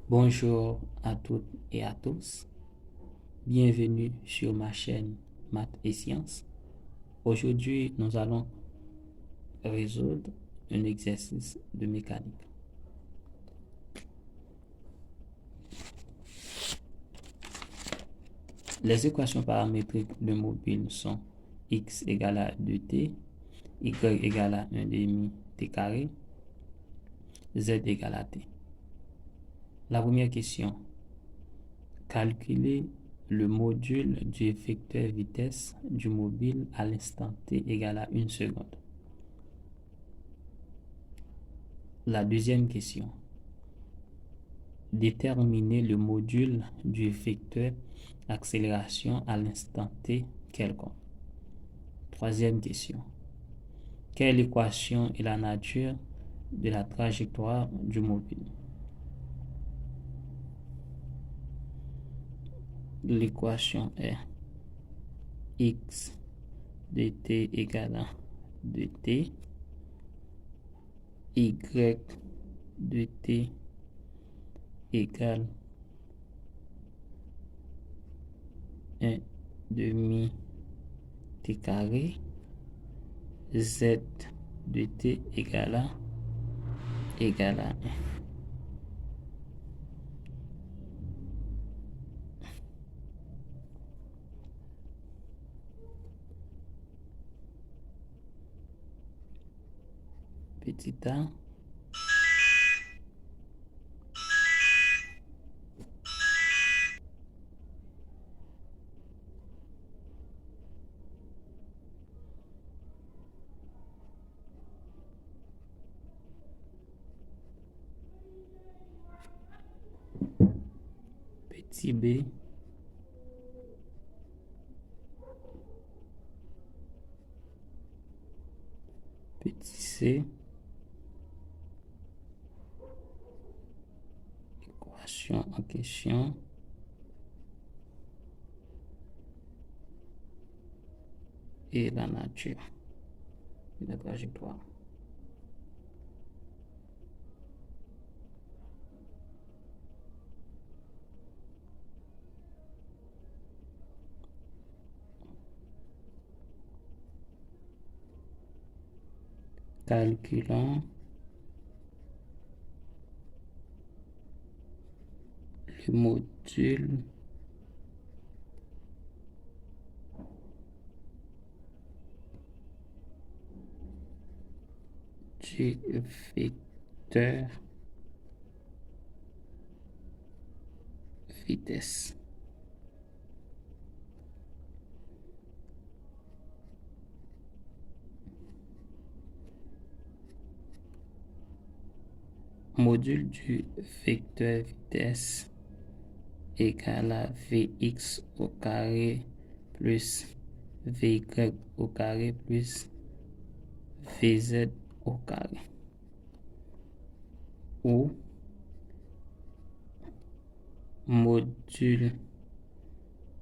Bonjour à toutes et à tous. Bienvenue sur ma chaîne Maths et Sciences. Aujourd'hui, nous allons résoudre un exercice de mécanique. Les équations paramétriques de mobile sont x égale à 2t, y égale à 1 demi t carré, z égale à t. La première question, calculer le module du vecteur vitesse du mobile à l'instant t égale à 1 seconde. La deuxième question, déterminer le module du vecteur accélération à l'instant t quelconque. Troisième question, quelle équation est la nature de la trajectoire du mobile? L'équation est x de t égale à 2t, y de t égale 1 demi t carré, z de t égale à 1. Petit a, petit b, petit c, équation en question, et la nature de la trajectoire. Calculons le module du vecteur vitesse. Module du vecteur vitesse égale à Vx au carré plus Vy au carré plus Vz au carré. Ou module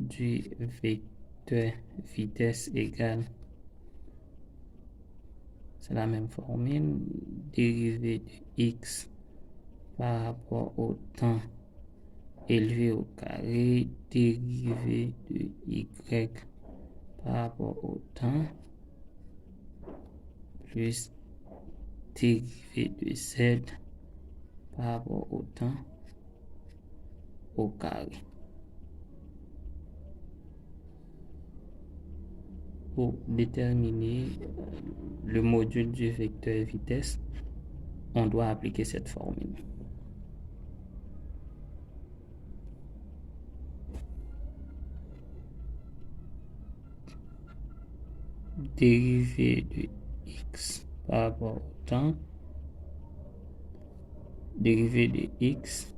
du vecteur vitesse égale, c'est la même formule, dérivée de x par rapport au temps élevé au carré, dérivée de y par rapport au temps, plus dérivée de z par rapport au temps au carré. Pour déterminer le module du vecteur vitesse, on doit appliquer cette formule. Dérivée de x par rapport au temps, dérivée de x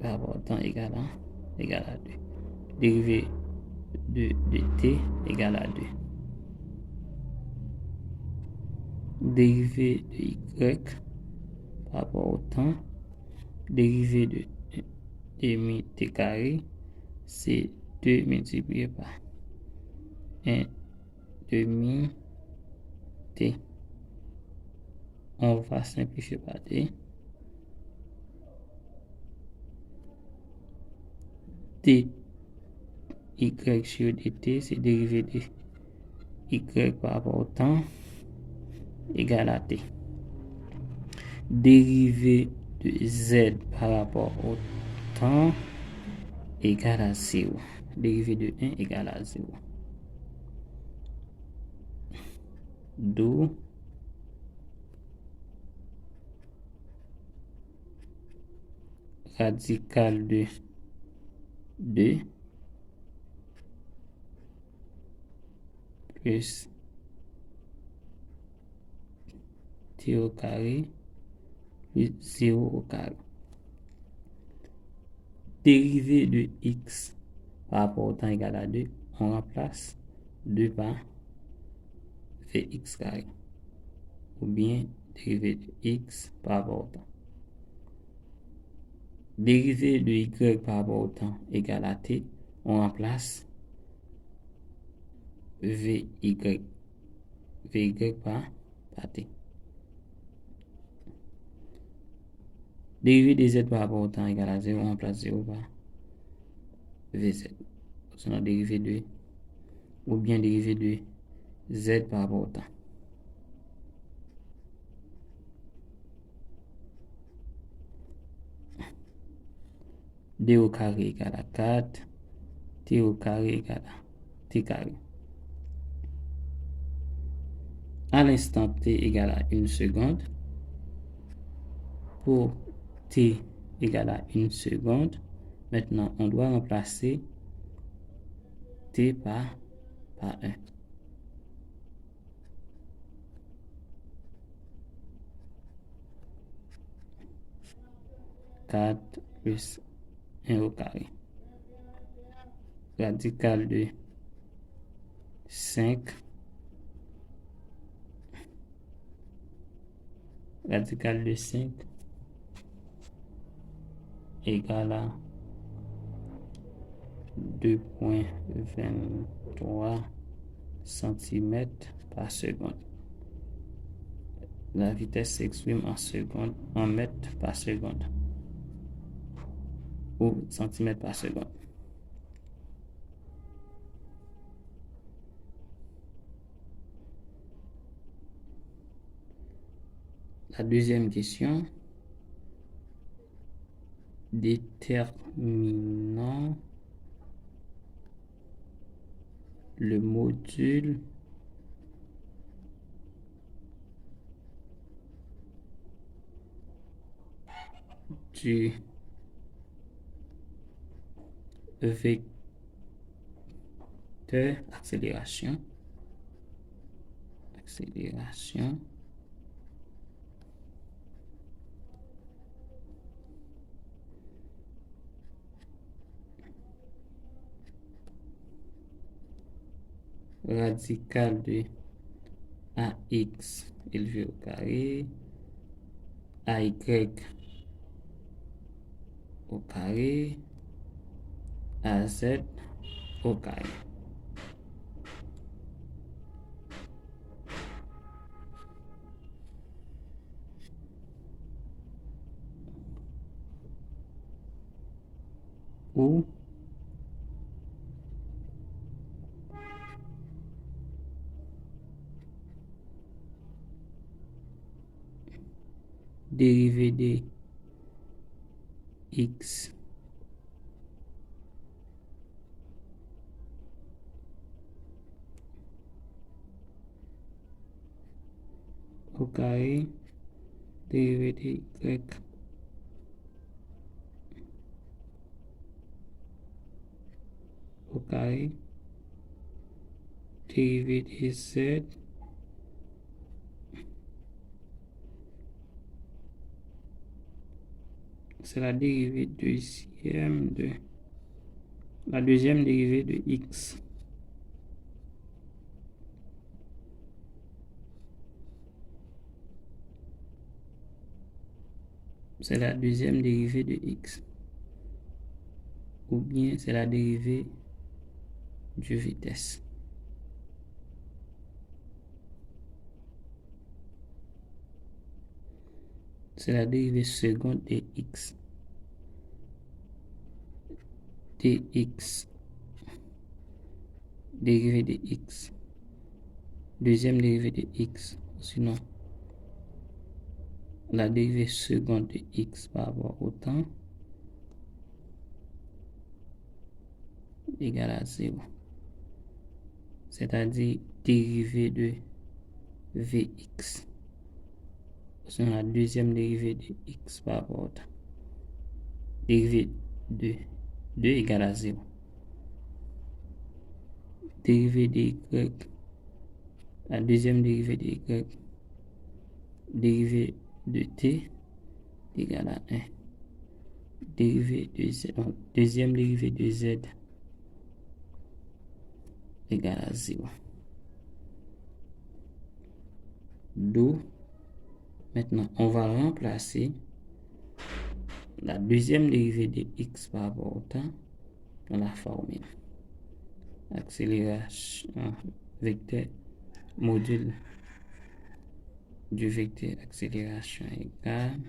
par rapport au temps égale à 2. Dérivée de t égale à 2. Dérivée de y par rapport au temps, dérivée de demi t carré, c'est 2 multiplié par 1 demi t. On va simplifier par t. t y sur dt, c'est dérivée de y par rapport au temps égale à t. Dérivée de z par rapport au temps égale à 0. Dérivée de 1 égale à 0. D'où radical de 2 plus t au carré plus 0 au carré. Dérivée de x par rapport au temps égal à 2, on remplace 2 par vx carré. Ou bien dérivée de x par rapport au temps. Dérivée de y par rapport au temps égale à t, on remplace vy par t. Dérivée de z par rapport au temps égale à 0, on remplace 0 par vz. Sinon, dérivée de ou bien dérivée de z par rapport au temps. D au carré égale à 4, t au carré égale à t carré. À l'instant t égale à 1 seconde, pour t égale à 1 seconde, maintenant on doit remplacer t par 1. 4 plus 1 au carré. Radical de 5. Radical de 5 égale à 2,23 cm par seconde. La vitesse s'exprime en secondes, en mètres par seconde ou centimètres par seconde. La deuxième question, déterminant le module du vecteur accélération radical de ax élevé au carré, ay au carré, az au carré. Ou dérivée de x au carré, dérivée de y au carré, dérivée de z c'est la dérivée deuxième de la deuxième dérivée de x. C'est la deuxième dérivée de x. Ou bien c'est la dérivée de vitesse. C'est la dérivée seconde de x. dx, dérivé de x, deuxième dérivée de x, sinon la dérivée seconde de x par rapport au temps égale à 0. C'est-à-dire dérivée de vx. C'est la deuxième dérivée de x par rapport au temps. Dérivée de 2 égale à 0. Dérivée de y, la deuxième dérivée de y, dérivée de t égale à 1. Dérivée de z, deuxième dérivée de z égale à 0. D'où, maintenant, on va remplacer la deuxième dérivée de x par rapport au temps dans la formule. Accélération vecteur module du vecteur accélération égale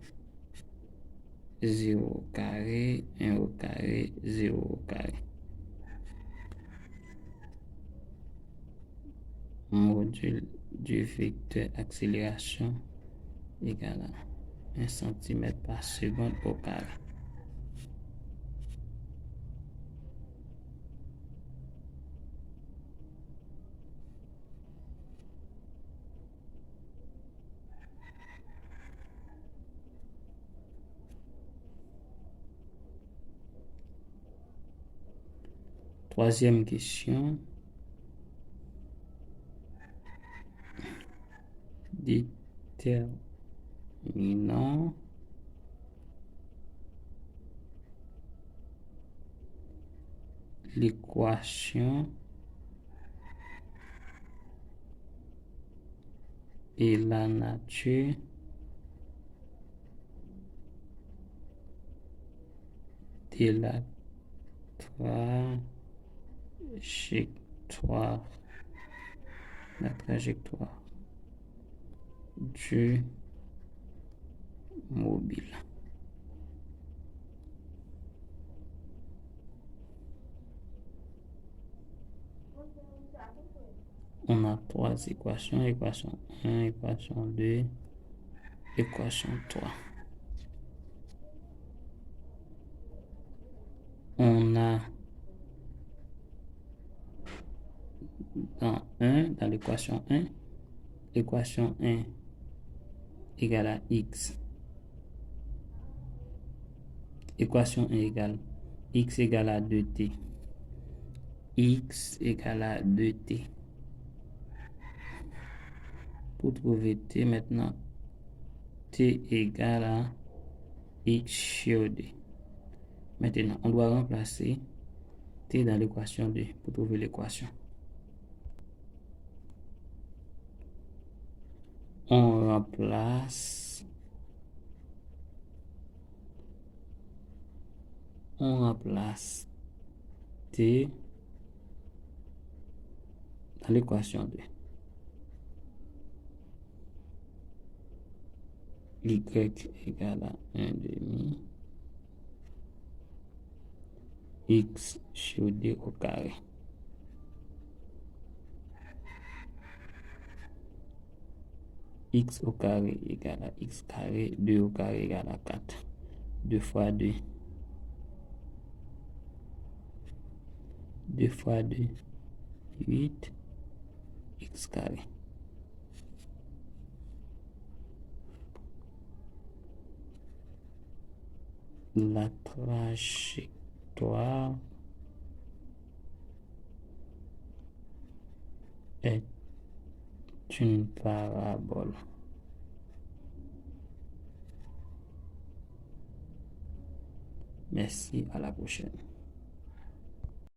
0 au carré, 1 au carré, 0 au carré. Module du vecteur accélération égale à 1 cm par seconde au carré. Troisième question. Déterminant l'équation et la nature de la trajectoire du mobile. On a trois équations, équation 1, équation 2, équation 3. On a dans l'équation 1, l'équation 1 égale à x. Équation 1 égale x égale à 2t. X égale à 2t. Pour trouver t maintenant, t égale à x sur 2. Maintenant, on doit remplacer t dans l'équation 2 pour trouver l'équation. On remplace t dans l'équation 2. Y égale à 1 demi x sur 2 au carré. X au carré égale à x carré, 2 au carré égale à 4. 2 fois 2. 2 fois 2, 8, x carré. La trajectoire est une parabole. Merci, à la prochaine.